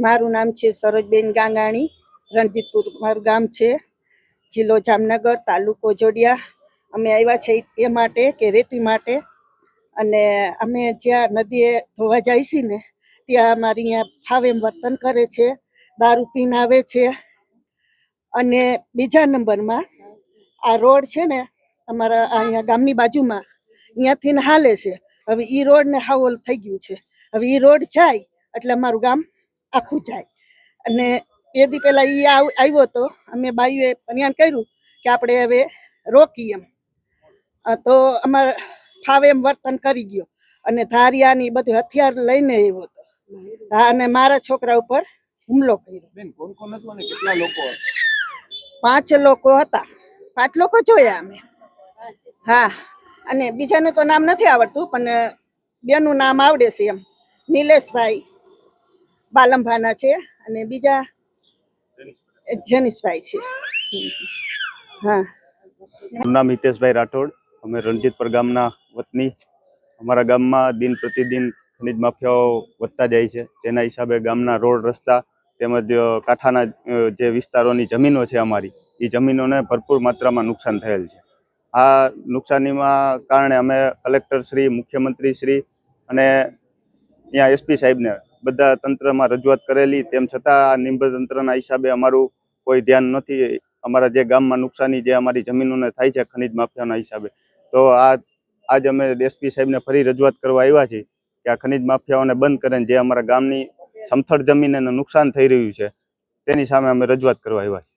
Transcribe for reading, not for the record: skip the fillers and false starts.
મારું નામ છે સરોજબેન ગાંગાણી, રણજીતપુર મારું ગામ છે, જિલ્લો જામનગર, તાલુકો જોડિયા. અમે આવ્યા છે એ માટે કે રેતી માટે, અને અમે જ્યાં નદીએ ધોવા જાય છીએ ને ત્યાં અમારી અહીંયા ફાવે એમ વર્તન કરે છે, દારૂ પીને આવે છે. અને બીજા નંબરમાં આ રોડ છે ને અમારા અહીંયા ગામની બાજુમાં, અહીંયાથી ને હાલે છે. હવે એ રોડને હાવ ઓલું થઈ ગયું છે. હવે એ રોડ જાય એટલે અમારું ગામ આખું જાય. અને બે દી પહેલા એ આવ્યો તો અમે બાઈઓએ ફરિયાદ કર્યું કે આપણે હવે રોકીએ એમ. તો અમારે ફાવે એમ વર્તન કરી ગયો અને ધારિયાની બધું હથિયાર લઈને આવ્યો હતો. હા, અને મારા છોકરા ઉપર હુમલો કર્યો. બેન, કોણ કોણ હતું અને કેટલા લોકો? 5 લોકો હતા. 5 લોકો જોયા અમે. હા, અને બીજાનું તો નામ નથી આવડતું, પણ બેનું નામ આવડે છે એમ. નિલેશભાઈ બાલમભાના છે અને બીજા જનીશભાઈ છે. હા, મારું નામ હિતેશભાઈ રાઠોડ. અમે રણજીતપુર ગામના વતની. અમારા ગામમાં દિન પ્રતિદિન ખનિજ માફિયાઓ વધતા જાય છે. જેના હિસાબે ગામના રોડ રસ્તા તેમજ કાંઠાના જે વિસ્તારોની જમીનો છે અમારી, એ જમીનોને ભરપૂર માત્રામાં નુકસાન થયેલ છે. આ નુકસાનીમાં કારણે અમે કલેક્ટર શ્રી, મુખ્યમંત્રી શ્રી અને અહીંયા એસપી સાહેબને બધા તંત્રમાં રજૂઆત કરેલી, તેમ છતાં નિંબ તંત્રના હિસાબે અમારું કોઈ ધ્યાન નથી. અમારા જે ગામમાં નુકસાની જે અમારી જમીનોને થાય છે ખનિજ માફિયાના હિસાબે, તો આજ અમે એસપી સાહેબને ફરી રજૂઆત કરવા આવ્યા છીએ કે આ ખનિજ માફિયાઓને બંધ કરે, જે અમારા ગામની સમથળ જમીનને નુકસાન થઈ રહ્યું છે તેની સામે અમે રજૂઆત કરવા આવ્યા છીએ.